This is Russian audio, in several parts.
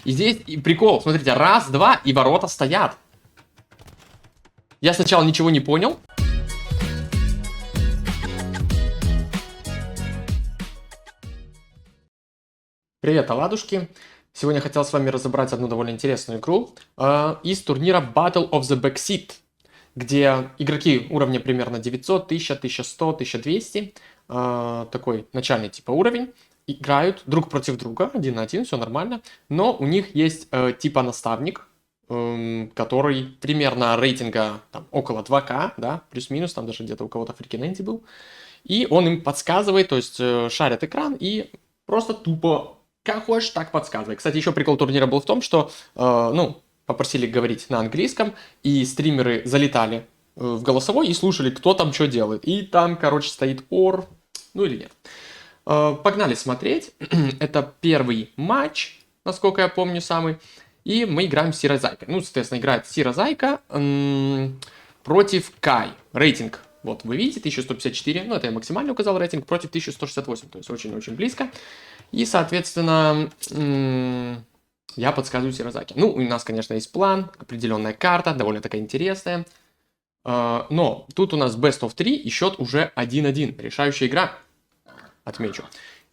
И здесь и прикол, смотрите, раз, два, и ворота стоят. Я сначала ничего не понял. Привет, оладушки. Сегодня я хотел с вами разобрать одну довольно интересную игру из турнира Battle of the Backseat, где игроки уровня примерно 900, 1000, 1100, 1200, такой начальный типа уровень, играют друг против друга, 1 на 1, все нормально, но у них есть типа наставник, который примерно рейтинга там, около 2К, да, плюс-минус, там даже где-то у кого-то фрикиненти был, и он им подсказывает, то есть шарит экран и просто тупо как хочешь, так подсказывай. Кстати, еще прикол турнира был в том, что, попросили говорить на английском, и стримеры залетали в голосовой и слушали, кто там что делает. И там, короче, стоит ор, ну или нет. Погнали смотреть. Это первый матч, насколько я помню, самый. И мы играем с Сирой Зайкой. Ну, соответственно, играет Сира Зайка против Кай. Рейтинг, вот вы видите, 1154. Ну, это я максимально указал рейтинг, против 1168. То есть очень-очень близко. И, соответственно, я подсказываю Сирозаки. Ну, у нас, конечно, есть план, определенная карта, довольно такая интересная. Но тут у нас Best of 3 и счет уже 1-1. Решающая игра, отмечу.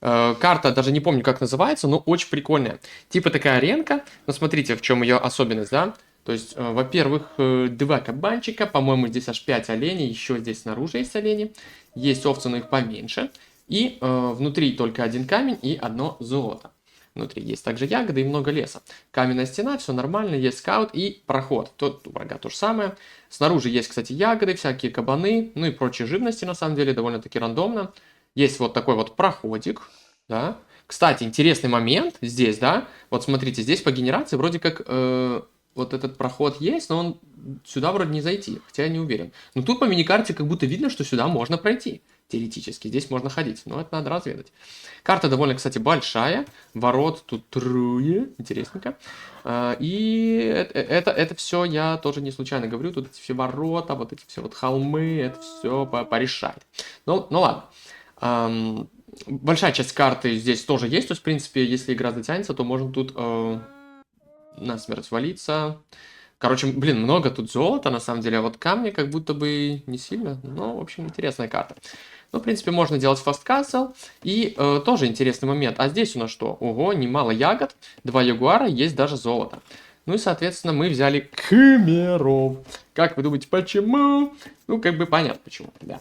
Карта, даже не помню, как называется, но очень прикольная. Типа такая аренка. Но смотрите, в чем ее особенность, да? То есть, во-первых, 2 кабанчика, по-моему, здесь аж 5 оленей, еще здесь снаружи есть олени. Есть овцы, но их поменьше. И внутри только 1 камень и 1 золото. Внутри есть также ягоды и много леса. Каменная стена, все нормально, есть скаут и проход. Тут у врага то же самое. Снаружи есть, кстати, ягоды, всякие кабаны, ну и прочие живности, на самом деле, довольно-таки рандомно. Есть вот такой вот проходик, да. Кстати, интересный момент здесь, да. Вот смотрите, здесь по генерации вроде как вот этот проход есть, но он сюда вроде не зайти, хотя я не уверен. Но тут по миникарте как будто видно, что сюда можно пройти. Теоретически. Здесь можно ходить, но это надо разведать. Карта довольно, кстати, большая. Ворот тут трое. Интересненько. И это все я тоже не случайно говорю. Тут эти все ворота, вот эти все вот холмы, это все порешает. Ну ладно. Большая часть карты здесь тоже есть. То есть, в принципе, если игра затянется, то можно тут насмерть свалиться. Короче, блин, много тут золота, на самом деле, а вот камни как будто бы не сильно. Ну, в общем, интересная карта. Ну, в принципе, можно делать Fast Castle. И тоже интересный момент. А здесь у нас что? Ого, немало ягод, 2 ягуара, есть даже золото. Ну и, соответственно, мы взяли кхмеров. Как вы думаете, почему? Ну, как бы понятно, почему, да.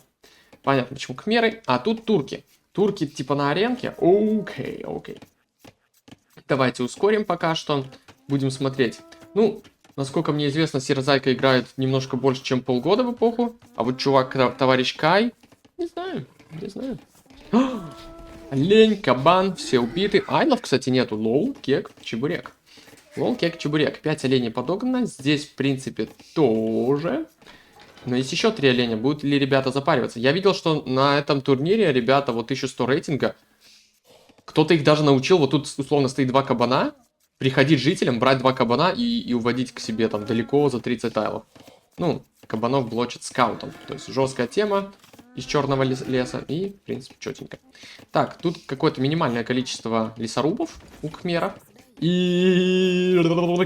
Понятно, почему кхмеры. А тут турки. Турки типа на аренке. Окей. Давайте ускорим пока что. Будем смотреть. Ну, насколько мне известно, Сирозайка играет немножко больше, чем полгода в эпоху. А вот чувак, товарищ Кай, не знаю. Олень, кабан, все убиты. Айлов, кстати, нету. Лол, кек, чебурек. Лол, кек, чебурек. 5 оленей подогнано. Здесь, в принципе, тоже. Но есть еще 3 оленя. Будут ли ребята запариваться? Я видел, что на этом турнире ребята, вот 1100 рейтинга, кто-то их даже научил. Вот тут, условно, стоит 2 кабана. Приходить жителям, брать 2 кабана и уводить к себе там далеко за 30 айлов. Ну, кабанов блочат скаутом. То есть жесткая тема из черного леса и, в принципе, четенько. Так, тут какое-то минимальное количество лесорубов у кхмеров. И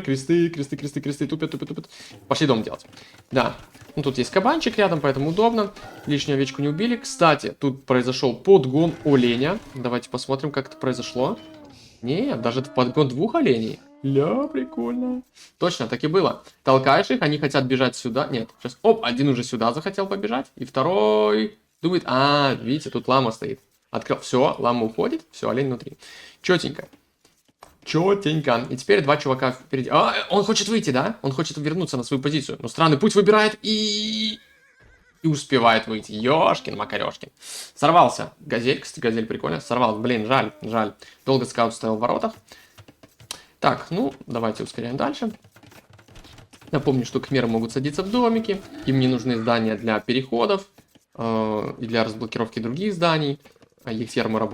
кресты тупят. Пошли дом делать. Да. Ну, тут есть кабанчик рядом, поэтому удобно. Лишнюю овечку не убили. Кстати, тут произошел подгон оленя. Давайте посмотрим, как это произошло. Нет, даже подгон 2 оленей. Ля, прикольно. Точно, так и было. Толкаешь их, они хотят бежать сюда. Нет, сейчас, оп, один уже сюда захотел побежать. И второй думает, видите, тут лама стоит. Открыл, все, лама уходит, все, олень внутри. Четенько. И теперь 2 чувака впереди. Он хочет выйти, да? Он хочет вернуться на свою позицию. Но странный путь выбирает и успевает выйти. Ёшкин-макарёшкин. Сорвался. Газель, кстати, газель прикольно. Сорвался. Блин, жаль. Долго скаут стоял в воротах. Так, ну, давайте ускоряем дальше. Напомню, что кхмеры могут садиться в домики. Им не нужны здания для переходов и для разблокировки других зданий. А их фермеры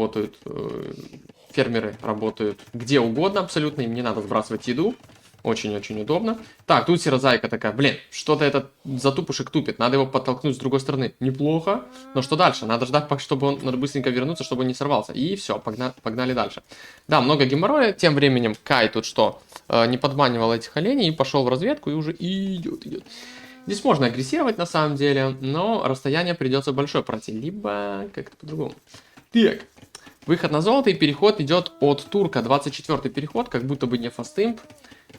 работают где угодно абсолютно. Им не надо сбрасывать еду. Очень-очень удобно. Так, тут серозайка такая. Блин, что-то этот затупушек тупит. Надо его подтолкнуть с другой стороны. Неплохо. Но что дальше? Надо ждать, чтобы он... Надо быстренько вернуться, чтобы он не сорвался. И все, погнали дальше. Да, много геморроя. Тем временем Кай тут что? Не подманивал этих оленей и пошел в разведку и уже идет. Здесь можно агрессировать на самом деле, но расстояние придется большое пройти. Либо как-то по-другому. Так. Выход на золото и переход идет от турка. 24-й переход, как будто бы не фастимп.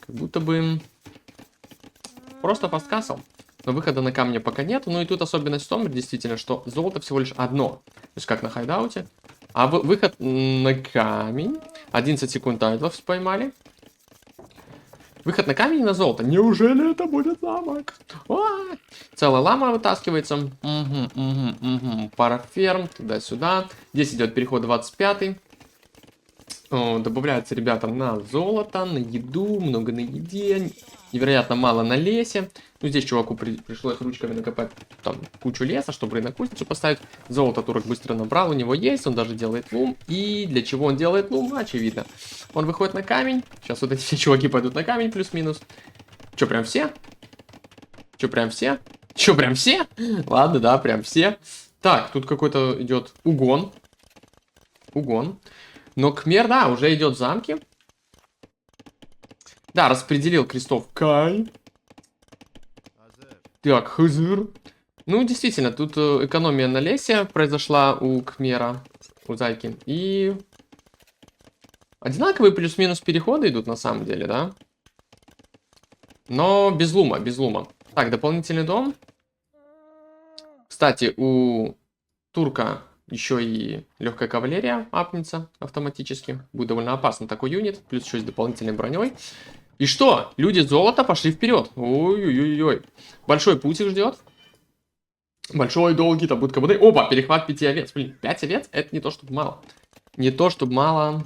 Как будто бы просто фасткасл. Но выхода на камне пока нет. Ну и тут особенность в том, действительно, что золото всего лишь одно. То есть как на хайдауте. А выход на камень. 11 секунд айдлов поймали. Выход на камень и на золото. Неужели это будет замок? Целая лама вытаскивается. Пара ферм. Туда-сюда. Здесь идет переход 25-й. Добавляются ребята на золото, на еду, много на еде, невероятно мало на лесе. Ну, здесь чуваку пришлось ручками накопать там кучу леса, чтобы на кузницу поставить. Золото турок быстро набрал, у него есть, он даже делает лум. И для чего он делает лум, очевидно. Он выходит на камень. Сейчас вот эти все чуваки пойдут на камень, плюс-минус. Че, прям все? Че, прям все? Че, прям все? Ладно, да, прям все. Так, тут какой-то идет угон. Но Кхмер, да, уже идет в замке. Да, распределил крестов Кай. Так, Хызыр. Ну, действительно, тут экономия на лесе произошла у Кхмера, у Зайки. И одинаковые плюс-минус переходы идут на самом деле, да? Но без лума, без лума. Так, дополнительный дом. Кстати, у турка... Еще и легкая кавалерия апнется автоматически. Будет довольно опасно такой юнит. Плюс еще с дополнительной броней. И что? Люди золота пошли вперед. Ой-ой-ой. Большой путь их ждет. Большой, долгий, там будет кабаны. Опа, перехват 5 овец. Блин, 5 овец? Это не то, чтобы мало. Не то, чтобы мало.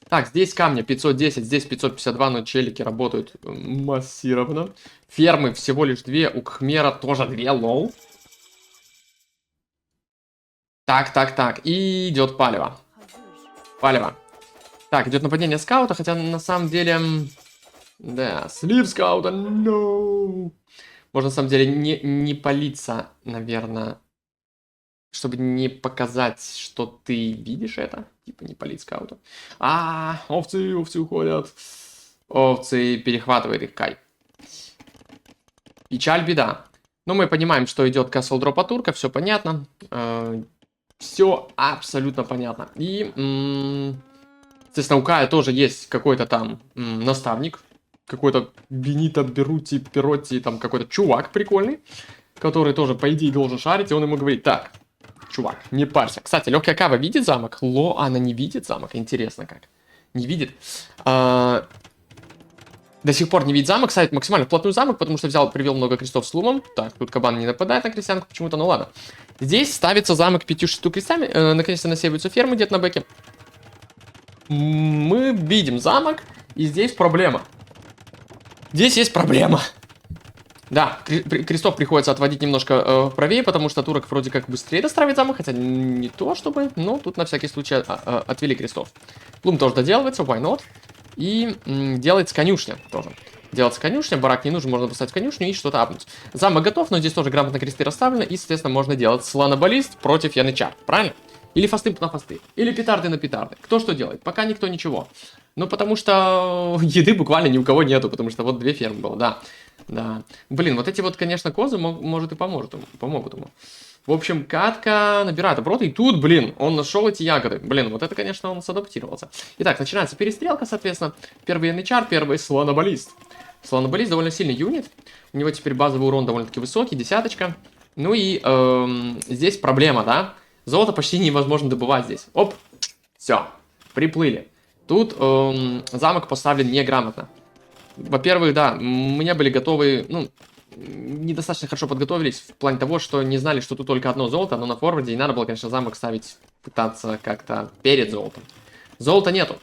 Так, здесь камня 510, здесь 552, но челики работают массированно. Фермы всего лишь 2. У Кхмера тоже 2, лол. Так. И идет палево. Так, идет нападение скаута, хотя на самом деле... Да, слив скаута, no. Можно на самом деле не палиться, наверное, чтобы не показать, что ты видишь это. Типа не палить скаута. Овцы уходят. Овцы перехватывает их Кай. Печаль, беда. Но мы понимаем, что идет касл дропа турка, все понятно. Все абсолютно понятно. И, естественно, у Кая тоже есть какой-то там наставник. Какой-то Бенито, Берути, Перотти, там какой-то чувак прикольный. Который тоже, по идее, должен шарить. И он ему говорит: так, чувак, не парься. Кстати, легкая кава видит замок? Она не видит замок? Интересно как. Не видит. До сих пор не видит замок, ставит максимально вплотную замок, потому что привел много крестов с лумом. Так, тут кабан не нападает на крестьянку почему-то, ну ладно. Здесь ставится замок 5-6 крестами, наконец-то насеиваются фермы где-то на бэке. Мы видим замок, и здесь проблема. Здесь есть проблема. Да, крестов приходится отводить немножко правее, потому что турок вроде как быстрее достраивает замок, хотя не то чтобы, но тут на всякий случай отвели крестов. Лум тоже доделывается, why not? И делается конюшня тоже. Делается конюшня, барак не нужен, можно поставить конюшню и что-то апнуть. Замок готов, но здесь тоже грамотно кресты расставлены. И, соответственно, можно делать слонобаллист против янычар, правильно? Или фасты на фасты, или петарды на петарды. Кто что делает? Пока никто ничего. Ну, потому что еды буквально ни у кого нету, потому что вот 2 фермы было, да. Блин, вот эти вот, конечно, козы, может, и помогут ему. В общем, катка набирает обороты, и тут, блин, он нашел эти ягоды. Блин, вот это, конечно, он садаптировался. Итак, начинается перестрелка, соответственно. Первый янычар, первый слонобаллист. Слонобаллист довольно сильный юнит. У него теперь базовый урон довольно-таки высокий, 10. Ну и здесь проблема, да? Золото почти невозможно добывать здесь. Оп, все, приплыли. Тут замок поставлен неграмотно. Во-первых, да, мы не были готовы, недостаточно хорошо подготовились в плане того, что не знали, что тут только одно золото, но на форварде, и надо было, конечно, замок ставить, пытаться как-то перед золотом. Золота нету.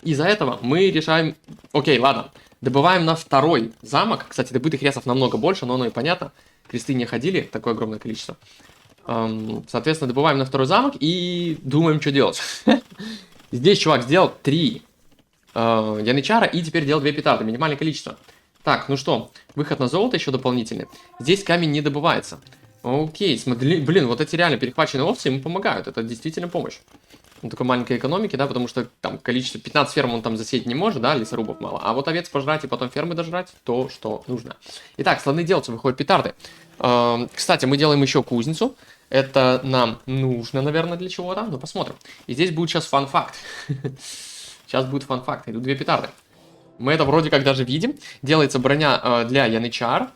Из-за этого мы решаем... Окей, ладно. Добываем на второй замок. Кстати, добытых ресов намного больше, но оно и понятно. Кресты не ходили, такое огромное количество. Соответственно, добываем на второй замок и думаем, что делать. Здесь чувак сделал 3 янычара и теперь делал 2 петарды, минимальное количество. Так, ну что, выход на золото еще дополнительный. Здесь камень не добывается. Окей, смотри, блин, вот эти реально перехваченные овцы ему помогают, это действительно помощь. Ну, такой маленькой экономики, да, потому что там количество 15 ферм он там засеять не может, да, лесорубов мало. А вот овец пожрать и потом фермы дожрать, то, что нужно. Итак, слоны делаются, выходят петарды. Кстати, мы делаем еще кузницу. Это нам нужно, наверное, для чего-то. Ну, посмотрим. И здесь будет сейчас фан-факт. Сейчас будет фан-факт. Идут 2 петарды. Мы это вроде как даже видим. Делается броня для янычар.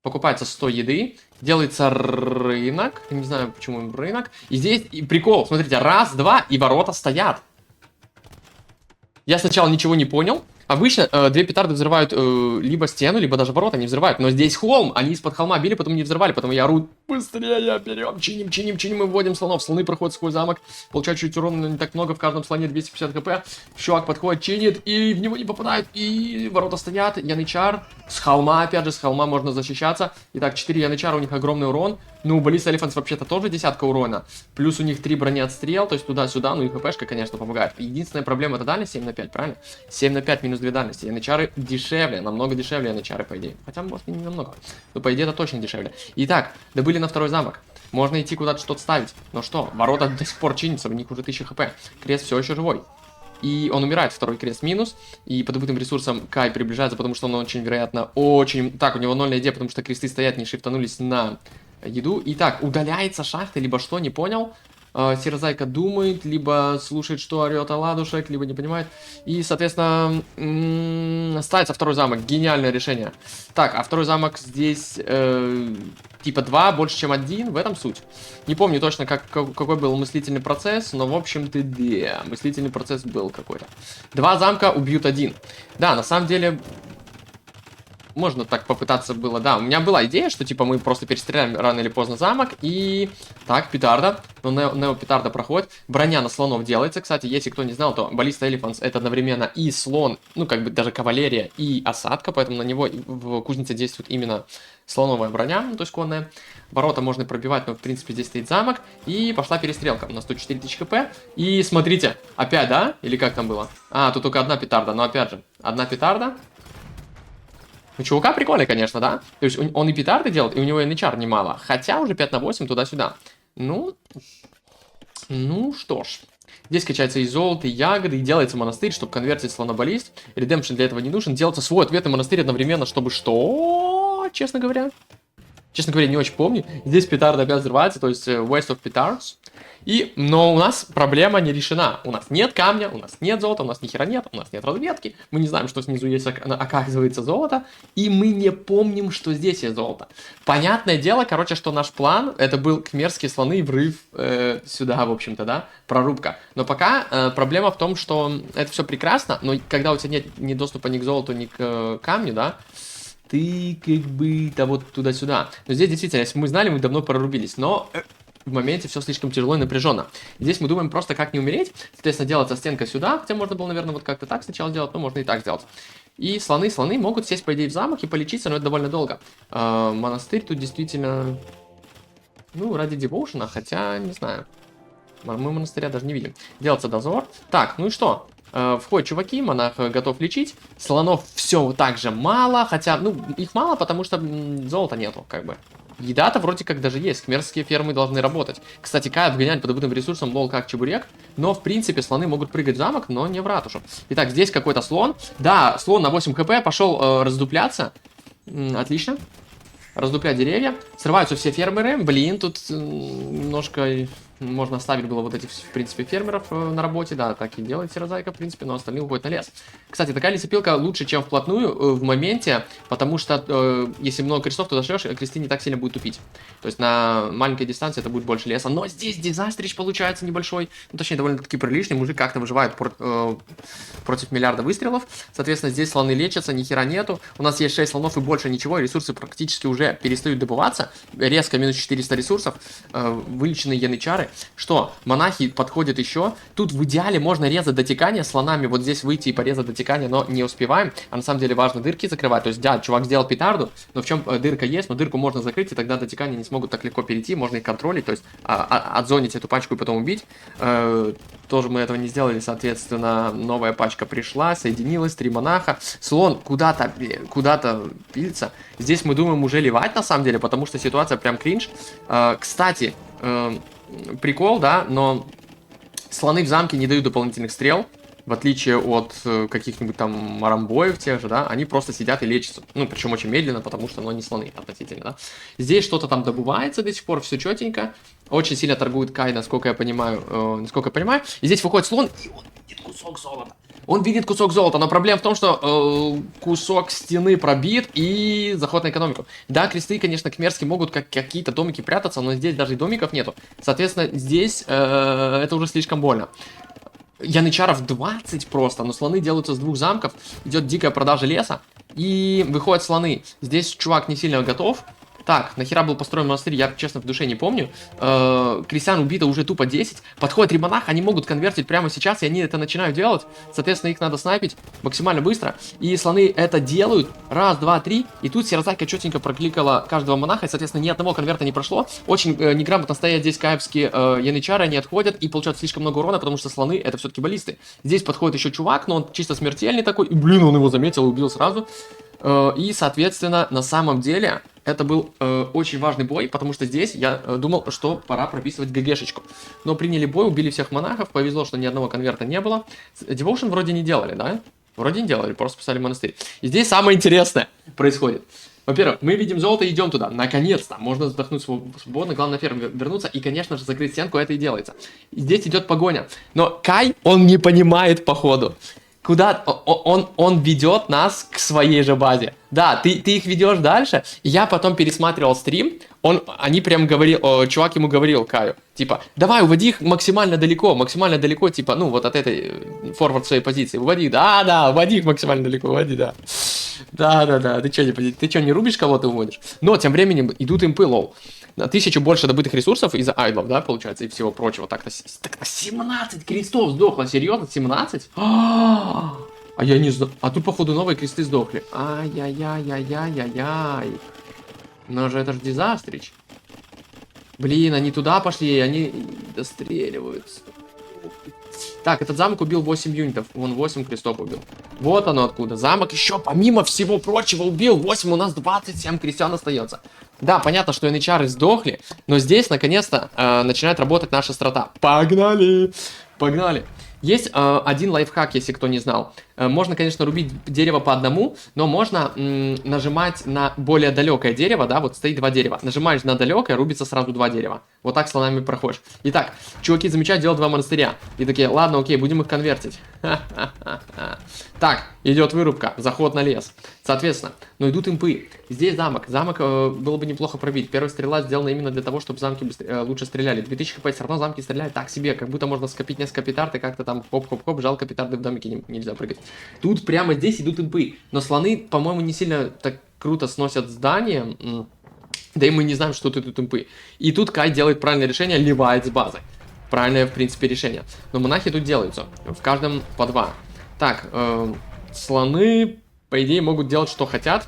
Покупается 100 еды. Делается рынок. Не знаю, почему рынок. И здесь и прикол. Смотрите, раз, два, и ворота стоят. Я сначала ничего не понял. Обычно 2 петарды взрывают либо стену, либо даже ворота не взрывают. Но здесь холм, они из-под холма били, потом не взрывали. Потом я ору, быстрее берем, чиним, чиним, чиним, и вводим слонов. Слоны проходят сквозь замок, получают чуть урона, но не так много. В каждом слоне 250 хп. Чувак подходит, чинит, и в него не попадают. И ворота стоят. Янычар с холма, опять же, с холма можно защищаться. Итак, 4 янычара, у них огромный урон. Ну, у Ballistic Elephants вообще-то тоже 10 урона. Плюс у них 3 брони отстрел, то есть туда-сюда. Ну и хпшка, конечно, помогает. Единственная проблема — это дальность 7 на 5, правильно? 7 на 5 минус 2 дальности. Янычары дешевле, намного дешевле янычары, по идее. Хотя, может, и не намного. Но, по идее, это точно дешевле. Итак, добыли на второй замок. Можно идти куда-то что-то ставить. Но что, ворота до сих пор чинятся, у них уже 1000 хп. Крест все еще живой. И он умирает, второй крест минус. И по добытым ресурсам Кай приближается, потому что он очень, вероятно, очень... Так, у него 0 на еде, потому что кресты стоят, не шифтанулись на еду. Итак, удаляется шахта, либо что, не понял. Серозайка думает, либо слушает, что орет оладушек, либо не понимает. И, соответственно, ставится второй замок. Гениальное решение. Так, а второй замок здесь типа 2, больше, чем 1. В этом суть. Не помню точно, какой был мыслительный процесс, но, в общем-то, да, мыслительный процесс был какой-то. 2 замка убьют 1. Да, на самом деле... Можно так попытаться было, да. У меня была идея, что типа мы просто перестреляем рано или поздно замок. И так, петарда. Но Нео петарда проходит. Броня на слонов делается. Кстати, если кто не знал, то Ballistic Elephants это одновременно и слон, ну как бы даже кавалерия и осадка. Поэтому на него в кузнице действует именно слоновая броня, ну, то есть конная. Ворота можно пробивать, но в принципе здесь стоит замок. И пошла перестрелка. У нас тут 4000 хп. И смотрите, опять, да? Или как там было? А, тут только одна петарда. Но опять же, одна петарда. У чувака прикольный, конечно, да? То есть он и петарды делает, и у него янычар немало. Хотя уже 5 на 8 туда-сюда. Ну что ж. Здесь качается и золото, и ягоды, и делается монастырь, чтобы конвертить слонобаллист. Редемпшн для этого не нужен. Делается свой ответный монастырь одновременно, чтобы что? Честно говоря, не очень помню. Здесь петарды опять взрываются, то есть waste of petards. Но у нас проблема не решена. У нас нет камня, у нас нет золота, у нас ни хера нет, у нас нет разведки. Мы не знаем, что снизу есть, оказывается, золото. И мы не помним, что здесь есть золото. Понятное дело, короче, что наш план, это был кхмерские слоны и врыв сюда, в общем-то, да, прорубка. Но пока проблема в том, что это все прекрасно, но когда у тебя нет ни доступа ни к золоту, ни к камню, да, ты как бы-то вот туда-сюда. Но здесь действительно, если бы мы знали, мы давно прорубились. Но в моменте все слишком тяжело и напряженно. Здесь мы думаем просто, как не умереть. Соответственно, делается стенка сюда, хотя можно было, наверное, вот как-то так сначала сделать, но можно и так сделать. И слоны могут сесть, по идее, в замок и полечиться, но это довольно долго. Монастырь тут действительно... Ну, ради девоушена, хотя, не знаю. Мы монастыря даже не видим. Делается дозор. Так, ну и что? Входят чуваки, монах готов лечить. Слонов все так же мало, хотя, ну, их мало, потому что золота нету, как бы. Еда-то вроде как даже есть, кхмерские фермы должны работать. Кстати, Кай отгоняет по добытым ресурсам, лол, как чебурек. Но, в принципе, слоны могут прыгать в замок, но не в ратушу. Итак, здесь какой-то слон. Да, слон на 8 хп пошел раздупляться. Отлично. Раздуплять деревья. Срываются все фермеры. Блин, тут немножко... Можно оставить было вот этих, в принципе, фермеров на работе. Да, так и делает Серозайка, в принципе, но остальные уходят на лес. Кстати, такая лесопилка лучше, чем вплотную в моменте, потому что если много крестов туда шлешь, кресты не так сильно будут тупить. То есть на маленькой дистанции это будет больше леса. Но здесь дизастрич получается небольшой. Ну, точнее, довольно-таки приличный. Мужик как-то выживает против миллиарда выстрелов. Соответственно, здесь слоны лечатся, ни хера нету. У нас есть 6 слонов и больше ничего. Ресурсы практически уже перестают добываться. Резко минус 400 ресурсов. Вылеченные янычары. что монахи подходят еще. Тут в идеале можно резать дотекание слонами, вот здесь выйти и порезать дотекание, но не успеваем. А на самом деле важно дырки закрывать. То есть, да, чувак сделал петарду, но в чем дырка есть, но дырку можно закрыть, и тогда дотекание не смогут так легко перейти, можно их контролить, то есть отзонить эту пачку и потом убить. Тоже мы этого не сделали, соответственно, новая пачка пришла, соединилась, 3 монаха. Слон куда-то пилится. Здесь мы думаем уже ливать, на самом деле, потому что ситуация прям кринж. Кстати, прикол, да, но слоны в замке не дают дополнительных стрел. В отличие от каких-нибудь там марамбоев тех же, да, они просто сидят и лечатся. Ну, причем очень медленно, потому что, ну, они слоны относительно, да. Здесь что-то там добывается до сих пор, все четенько. Очень сильно торгует Кай, насколько я понимаю. И здесь выходит слон, и он видит кусок золота. Он видит кусок золота, но проблема в том, что кусок стены пробит и заход на экономику. Да, кресты, конечно, кхмерские могут как какие-то домики прятаться, но здесь даже и домиков нету. Соответственно, здесь это уже слишком больно. Янычаров 20 просто, но слоны делаются с 2 замков, идет дикая продажа леса, и выходят слоны. Здесь чувак не сильно готов. Так, нахера был построен монастырь, я, честно, в душе не помню. Крестьян убито уже тупо 10. Подходят 3 монаха, они могут конвертить прямо сейчас, и они это начинают делать. Соответственно, их надо снайпить максимально быстро. И слоны это делают. Раз, два, 3. И тут Сирозаки четенько прокликала каждого монаха, и, соответственно, ни одного конверта не прошло. Очень неграмотно стоят здесь каевские янычары, они отходят и получают слишком много урона, потому что слоны это все-таки баллисты. Здесь подходит еще чувак, но он чисто смертельный такой. И, блин, он его заметил и убил сразу. И, соответственно, на самом деле, это был очень важный бой, потому что здесь я думал, что пора прописывать ГГшечку. Но приняли бой, убили всех монахов, повезло, что ни одного конверта не было. Devotion вроде не делали, да? Вроде не делали, просто писали монастырь. И здесь самое интересное происходит. Во-первых, мы видим золото и идем туда. Наконец-то. Можно вздохнуть свободно. Главное на ферму вернуться и, конечно же, закрыть стенку. Это и делается. И здесь идет погоня. Но Кай, он не понимает походу. Куда он ведет нас к своей же базе. Да, ты их ведешь дальше. Я потом пересматривал стрим. Они прям чувак ему говорил, Каю, типа, давай, уводи их максимально далеко, типа, ну, вот от этой форвард своей позиции. Уводи, да, уводи их максимально далеко, уводи, да. Да, ты что, не рубишь кого-то уводишь? Но тем временем идут импы, лол. На 1000 больше добытых ресурсов из-за айдлов, да, получается, и всего прочего. Так-то 17 крестов сдохло, серьезно, 17? А я не знаю. А тут, походу, новые кресты сдохли. Ай-яй-яй-яй-яй-яй. Но же это же дизастрич. Блин, они туда пошли, они достреливаются. Так, этот замок убил 8 юнитов. Вон 8 крестов убил. Вот оно откуда. Замок еще, помимо всего прочего, убил 8. У нас 27 крестьян остается. Да, понятно, что янычары сдохли. Но здесь, наконец-то, начинает работать наша страта. Погнали! Погнали! Есть один лайфхак, если кто не знал. Можно, конечно, рубить дерево по одному, но можно нажимать на более далекое дерево, да, вот стоит 2 дерева. Нажимаешь на далекое, рубится сразу 2 дерева. Вот так слонами проходишь. Итак, чуваки замечают, делают 2 монастыря. И такие, ладно, окей, будем их конвертить. Так, идет вырубка, заход на лес. Соответственно, но идут импы. Здесь замок. Замок было бы неплохо пробить. Первая стрела сделана именно для того, чтобы замки лучше стреляли. 2000 хп, все равно замки стреляют так себе, как будто можно скопить несколько петард и как-то там хоп-хоп-хоп, жалко петарды в домике нельзя прыгать. Тут прямо здесь идут импы. Но слоны, по-моему, не сильно так круто сносят здание. Да и мы не знаем, что тут идут импы. И тут Кай делает правильное решение, ливает с базы. Правильное, в принципе, решение. Но монахи тут делаются. В каждом по 2. Так, слоны, по идее, могут делать, что хотят.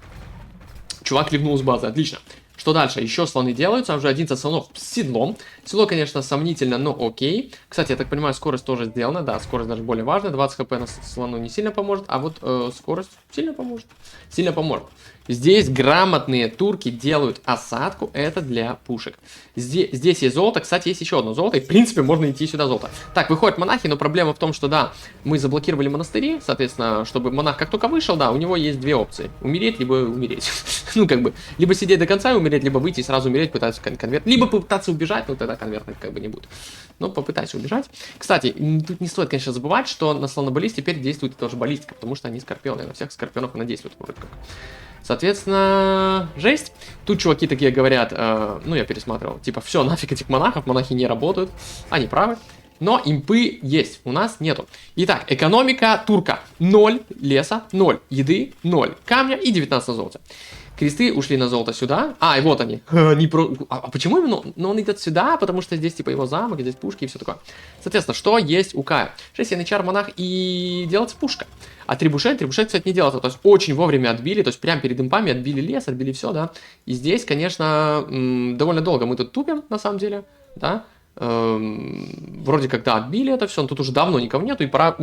Чувак ливнул с базы, отлично. Что дальше? Еще слоны делаются, уже 11 слонов с седлом. Седло, конечно, сомнительно, но окей. Кстати, я так понимаю, скорость тоже сделана. Да, скорость даже более важная. 20 хп на слону не сильно поможет, а вот скорость сильно поможет. Сильно поможет. Здесь грамотные турки делают осадку, это для пушек. Здесь есть золото, кстати, есть еще одно золото, и в принципе можно идти сюда золото. Так, выходят монахи, но проблема в том, что да, мы заблокировали монастыри, соответственно, чтобы монах как только вышел, да, у него есть 2 опции. Умереть, либо умереть. Ну, как бы, либо сидеть до конца и умереть, либо выйти и сразу умереть, пытаться конверт. Либо попытаться убежать, но тогда конверта как бы не будет. Но попытайся убежать. Кстати, тут не стоит, конечно, забывать, что на слонобаллист теперь действует тоже баллистика, потому что они скорпионы, на всех скорпионов она действует вроде как. Соответственно, жесть. Тут чуваки такие говорят, ну я пересматривал, типа, все, нафиг этих монахов, монахи не работают. Они правы. Но импы есть, у нас нету. Итак, экономика турка. 0 леса, 0 еды, 0 камня и 19 золота. Кресты ушли на золото сюда. А, и вот они. А почему именно? Ну, он идет сюда, потому что здесь, типа, его замок, здесь пушки и все такое. Соответственно, что есть у Кая? 6 янычар, монах и делается пушка. А трибушет, кстати, не делается. То есть, очень вовремя отбили, то есть, прямо перед импами отбили лес, отбили все, да. И здесь, конечно, довольно долго мы тут тупим, на самом деле, да. Вроде как, да, отбили это все, но тут уже давно никого нету, и пора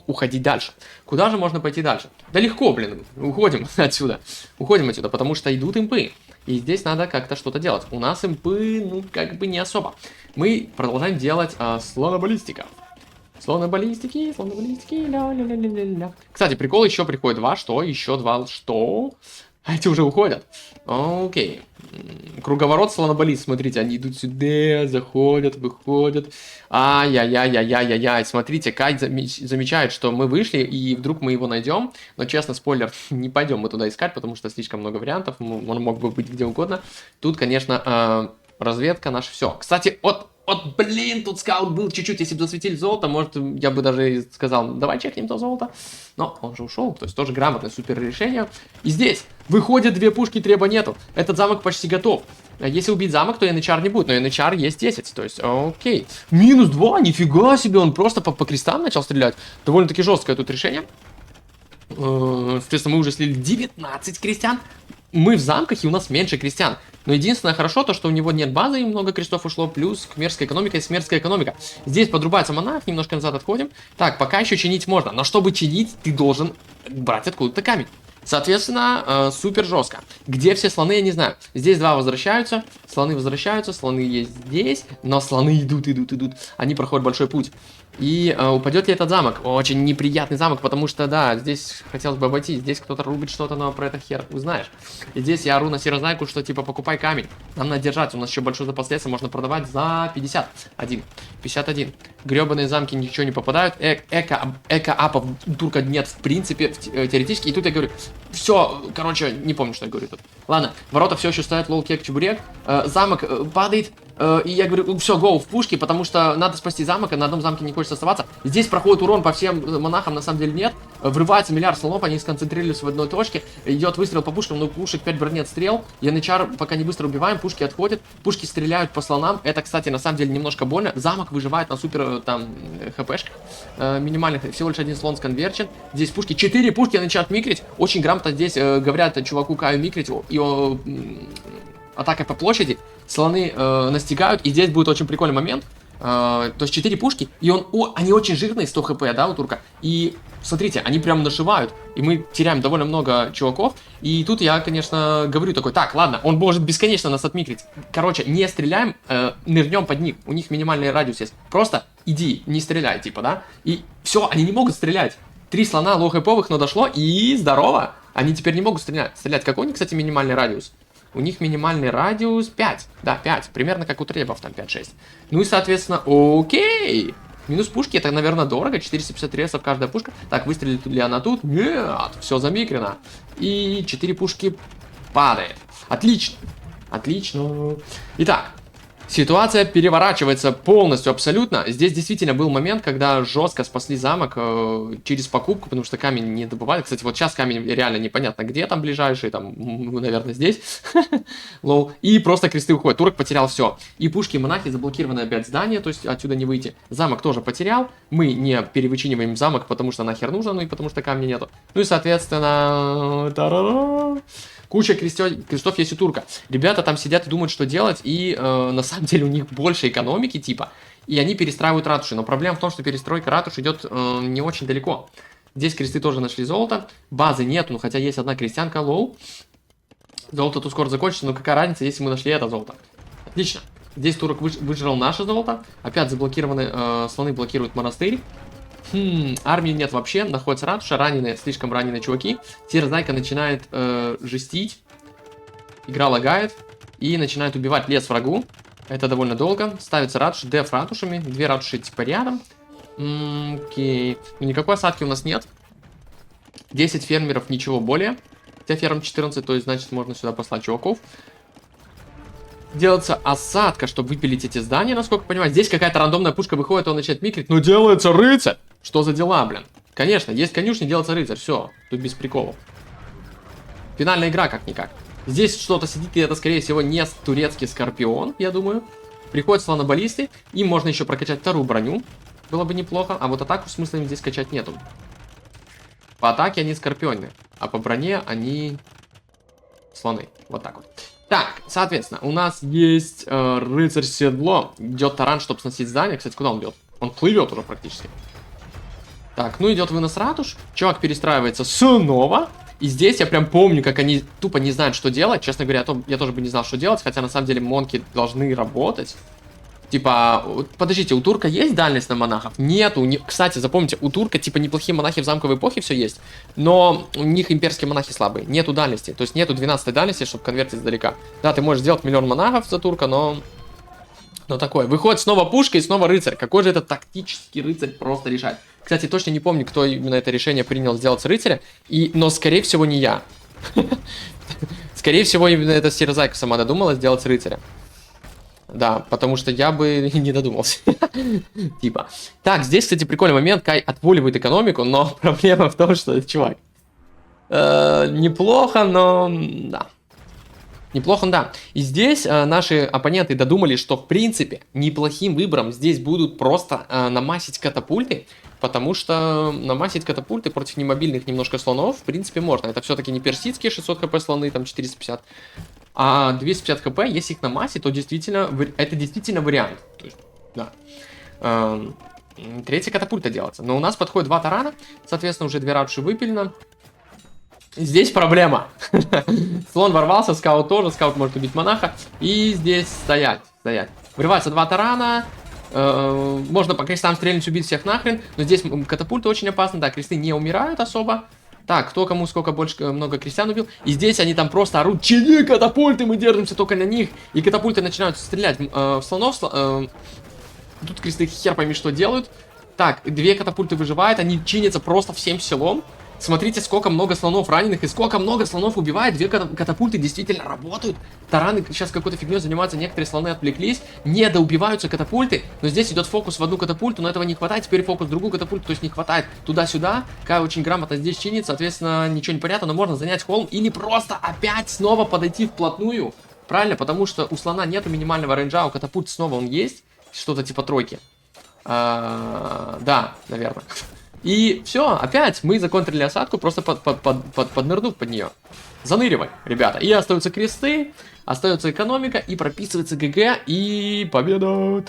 уходить дальше. Куда же можно пойти дальше? Да легко, блин, уходим отсюда. Уходим отсюда, потому что идут импы. И здесь надо как-то что-то делать. У нас импы, ну, как бы не особо. Мы продолжаем делать слонобаллистика. Слонобаллистики, ля-ля-ля-ля-ля. Кстати, прикол еще приходит 2, что? Еще 2, что? А эти уже уходят. Окей. Круговорот слоноболист, смотрите, они идут сюда, заходят, выходят. Ай-яй-яй-яй-яй-яй. Смотрите, Кай замечает, что мы вышли, и вдруг мы его найдем. Но, честно, спойлер, не пойдем мы туда искать, потому что слишком много вариантов. Он мог бы быть где угодно. Тут, конечно, разведка наша все. Кстати, блин, тут скаут был чуть-чуть, если бы засветили золото, может, я бы даже сказал, давай чекнем то золото. Но он же ушел, то есть тоже грамотное супер решение. И здесь выходят 2 пушки, треба нету. Этот замок почти готов. Если убить замок, то янычар не будет, но янычар есть 10, то есть окей. Минус 2, нифига себе, он просто по крестам начал стрелять. Довольно-таки жесткое тут решение. Соответственно, мы уже слили 19 крестьян. Мы в замках, и у нас меньше крестьян. Но единственное хорошо, то что у него нет базы, и много крестов ушло, плюс кмерская экономика и смерская экономика. Здесь подрубается монах, немножко назад отходим. Так, пока еще чинить можно, но чтобы чинить, ты должен брать откуда-то камень. Соответственно, супер жестко. Где все слоны, я не знаю. Здесь 2 возвращаются, слоны есть здесь, но слоны идут. Они проходят большой путь. И упадет ли этот замок? Очень неприятный замок, потому что, да, здесь хотелось бы обойти. Здесь кто-то рубит что-то, но про это хер узнаешь. И здесь я ору на Серознайку, что типа покупай камень. Нам надо держать, у нас еще большой запас леса, можно продавать за 51. 51. Гребаные замки ничего не попадают. Эко-апов у турка нет в принципе, теоретически. И тут я говорю, все, короче, не помню, что я говорю тут. Ладно, ворота все еще стоят, лол, кек, чебурек. Замок падает. И я говорю, все, гоу в пушки, потому что надо спасти замок, а на одном замке не хочется оставаться. Здесь проходит урон по всем монахам, на самом деле нет. Врывается миллиард слонов, они сконцентрировались в одной точке. Идет выстрел по пушкам, но пушек 5 бронет стрел. Янычар пока не быстро убиваем, пушки отходят. Пушки стреляют по слонам. Это, кстати, на самом деле немножко больно. Замок выживает на супер, там, хпшках минимальных. Всего лишь 1 слон сконверчен. Здесь пушки, 4 пушки начинают микрить. Очень грамотно здесь говорят чуваку Каю микрить. Его атака по площади. Слоны настигают, и здесь будет очень прикольный момент. То есть 4 пушки, и они очень жирные, 100 хп, да, у турка. И смотрите, они прям нашивают, и мы теряем довольно много чуваков. И тут я, конечно, говорю такой, так, ладно, он может бесконечно нас отмикрить. Короче, не стреляем, нырнем под них, у них минимальный радиус есть. Просто иди, не стреляй, типа, да. И все, они не могут стрелять. 3 слона лоу-хэповых, но дошло, и здорово. Они теперь не могут стрелять. Какой у них, кстати, минимальный радиус? У них минимальный радиус 5. Да, 5. Примерно как у требов, там 5-6. Ну и, соответственно, окей. Минус пушки, это, наверное, дорого. 450 ресов каждая пушка. Так, выстрелит ли она тут? Нет, все замикрено. И 4 пушки падает. Отлично. Отлично. Итак. Ситуация переворачивается полностью, абсолютно. Здесь действительно был момент, когда жестко спасли замок через покупку, потому что камень не добывали. Кстати, вот сейчас камень реально непонятно где, там ближайший, там, наверное, здесь. Лол. И просто кресты уходят. Турок потерял все. И пушки и монахи заблокированы опять здание, то есть отсюда не выйти. Замок тоже потерял. Мы не перевычиниваем замок, потому что нахер нужно, ну и потому что камня нету. Ну и, соответственно... Куча крестов есть у турка. Ребята там сидят и думают, что делать, и на самом деле у них больше экономики, типа, и они перестраивают ратуши. Но проблема в том, что перестройка ратуш идет не очень далеко. Здесь кресты тоже нашли золото, базы нету, ну хотя есть одна крестьянка, лоу. Золото тут скоро закончится, но какая разница, если мы нашли это золото. Отлично. Здесь турок выжрал наше золото. Опять заблокированы, слоны блокируют монастырь. Армии нет вообще, находится ратуша, раненые, слишком раненые чуваки. Серознайка начинает жестить. Игра лагает. И начинает убивать лес врагу. Это довольно долго. Ставится ратуша, деф ратушами. 2 ратуши типа рядом. Окей. Ну, никакой осадки у нас нет. 10 фермеров, ничего более. Хотя ферм 14, то есть, значит, можно сюда послать чуваков. Делается осадка, чтобы выпилить эти здания, насколько я понимаю. Здесь какая-то рандомная пушка выходит, он начинает микрить. Но делается рыцарь! Что за дела, блин? Конечно, есть конюшни, делается рыцарь. Все, тут без приколов. Финальная игра как-никак. Здесь что-то сидит, и это, скорее всего, не турецкий Скорпион, я думаю. Приходят слонобаллисты, им можно еще прокачать вторую броню. Было бы неплохо, а вот атаку смысла им здесь качать нету. По атаке они Скорпионы, а по броне они слоны. Вот так вот. Так, соответственно, у нас есть рыцарь седло. Идет таран, чтобы сносить здание. Кстати, куда он идет? Он плывет уже практически. Так, ну идет вынос ратуш. Чувак перестраивается снова. И здесь я прям помню, как они тупо не знают, что делать. Честно говоря, я тоже бы не знал, что делать. Хотя на самом деле монки должны работать. Типа, подождите, у турка есть дальность на монахов? Нету. Кстати, запомните, у турка типа неплохие монахи в замковой эпохе все есть. Но у них имперские монахи слабые. Нету дальности. То есть нету 12-й дальности, чтобы конвертить издалека. Да, ты можешь сделать миллион монахов за турка, но... Но такое. Выходит снова пушка и снова рыцарь. Какой же это тактический рыцарь просто решает. Кстати, точно не помню, кто именно это решение принял сделать рыцаря. Но, скорее всего, не я. Скорее всего, именно эта Сирзайка сама додумала сделать рыцаря. Да, потому что я бы не додумался. Типа. Так, здесь, кстати, прикольный момент. Кай отволивает экономику, но проблема в том, что, чувак, неплохо, но... Да. Неплохо, да. И здесь наши оппоненты додумали, что, в принципе, неплохим выбором здесь будут просто намасить катапульты, потому что намасить катапульты против немобильных немножко слонов, в принципе, можно. Это все-таки не персидские 600 хп слоны, там 450, а 250 хп, если их намасить, то действительно, это действительно вариант. То есть, да. Третья катапульта делается. Но у нас подходит 2 тарана, соответственно, уже 2 ратуши выпилено. Здесь проблема. Слон ворвался, скаут тоже, скаут может убить монаха. И здесь стоять. Врываются 2 тарана. Можно по крестам стрельнуть, убить всех нахрен. Но здесь катапульты очень опасны. Да, кресты не умирают особо. Так, кто кому сколько больше, много крестьян убил. И здесь они там просто орут: чини катапульты, мы держимся только на них. И катапульты начинают стрелять в слонов. Тут кресты хер пойми что делают. Так, 2 катапульты выживают, они чинятся просто всем селом. Смотрите, сколько много слонов раненых и сколько много слонов убивает. 2 катапульты действительно работают. Тараны сейчас какой-то фигней занимаются, некоторые слоны отвлеклись. Не доубиваются катапульты, но здесь идет фокус в одну катапульту, но этого не хватает. Теперь фокус в другую катапульту, то есть не хватает туда-сюда. Кай очень грамотно здесь чинит, соответственно, ничего не понятно, но можно занять холм или просто опять снова подойти вплотную. Правильно, потому что у слона нету минимального рейнджа, у катапульт снова он есть. Что-то типа тройки. Да, наверное. И все, опять мы законтрили осадку, просто поднырнув под нее. Заныривай, ребята. И остаются кресты, остается экономика, и прописывается ГГ, и победа.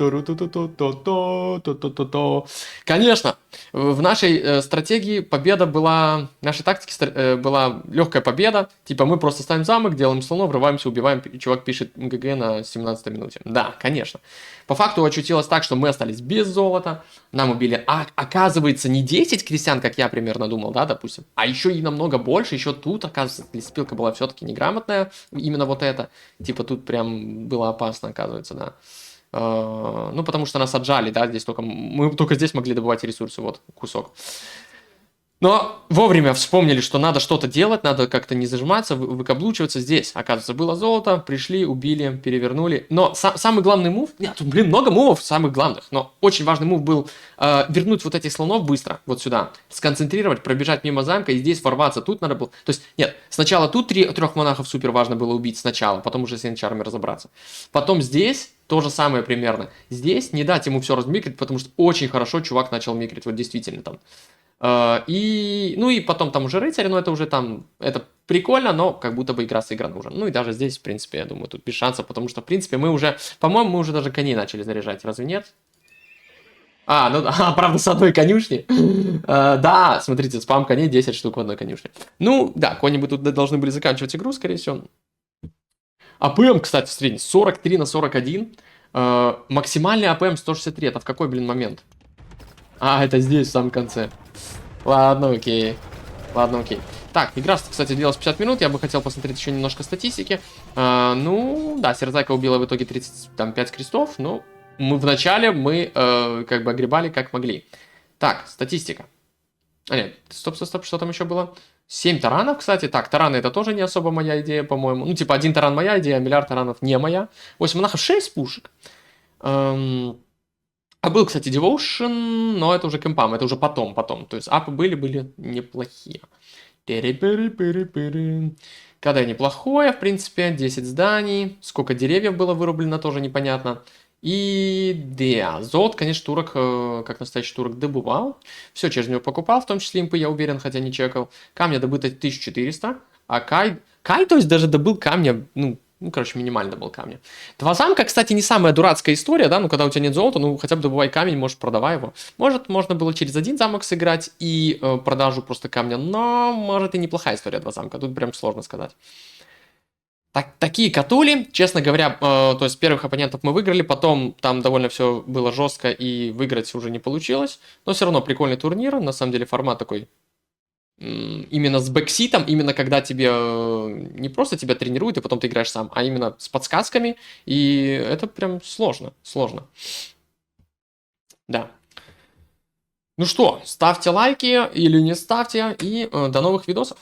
Конечно, в нашей стратегии победа была, в нашей тактике была легкая победа. Типа мы просто ставим замок, делаем слонов, врываемся, убиваем, и чувак пишет ГГ на 17-й минуте. Да, конечно. По факту очутилось так, что мы остались без золота, нам убили, оказывается, не 10 крестьян, как я примерно думал, да, допустим, а еще и намного больше, еще тут, оказывается, лесопилка была все-таки неграмотная, именно вот это, типа тут прям было опасно, оказывается, да. Ну, потому что нас отжали, да, здесь мы только здесь могли добывать ресурсы, вот, кусок. Но вовремя вспомнили, что надо что-то делать, надо как-то не зажиматься, выкаблучиваться. Здесь, оказывается, было золото, пришли, убили, перевернули. Но самый главный мув, нет, тут, блин, много мувов самых главных, но очень важный мув был вернуть вот этих слонов быстро, вот сюда, сконцентрировать, пробежать мимо замка и здесь ворваться. Тут надо было, то есть, нет, сначала тут 3 монахов супер важно было убить сначала, потом уже с янчарами разобраться. Потом здесь то же самое примерно. Здесь не дать ему все размикрить, потому что очень хорошо чувак начал микрить, вот действительно там. Ну и потом там уже рыцарь, но это уже там, это прикольно, но как будто бы игра сыграна уже. Ну и даже здесь, в принципе, я думаю, тут без шансов, потому что, в принципе, мы уже, по-моему, мы уже даже коней начали заряжать, разве нет? Ну да, правда, с одной конюшни. Да, смотрите, спам коней 10 штук в одной конюшне. Ну, да, кони бы тут должны были заканчивать игру, скорее всего. АПМ, кстати, в среднем 43 на 41. Максимальный АПМ 163, это в какой, блин, момент? Это здесь, в самом конце. Ладно, окей. Так, игра, кстати, длилась 50 минут. Я бы хотел посмотреть еще немножко статистики. Ну, да, Сирзайка убила в итоге 35 крестов. Но вначале мы как бы огребали как могли. Так, статистика. Нет, стоп, что там еще было? 7 таранов, кстати. Так, тараны это тоже не особо моя идея, по-моему. Ну, типа, 1 таран моя идея, миллиард таранов не моя. 8 монахов, 6 пушек. Был, кстати, Devotion, но это уже кемпам, это уже потом. То есть апы были неплохие. Тири-пири-пири-пири. КД неплохое, в принципе. 10 зданий. Сколько деревьев было вырублено, тоже непонятно. И да, золото, конечно, турок, как настоящий турок, добывал. Все через него покупал, в том числе импы, я уверен, хотя не чекал. Камня добыто 1400. А Кай, то есть даже добыл камня, короче, минимально добыл камня. Два замка, кстати, не самая дурацкая история, да, когда у тебя нет золота, хотя бы добывай камень, может, продавай его. Может, можно было через один замок сыграть и продажу просто камня, но, может, и неплохая история два замка, тут прям сложно сказать. Такие катули, честно говоря, то есть первых оппонентов мы выиграли, потом там довольно все было жестко и выиграть уже не получилось, но все равно прикольный турнир, на самом деле формат такой именно с бэкситом, именно когда тебе не просто тебя тренируют, и потом ты играешь сам, а именно с подсказками, и это прям сложно. Да. Ну что, ставьте лайки или не ставьте, и до новых видосов.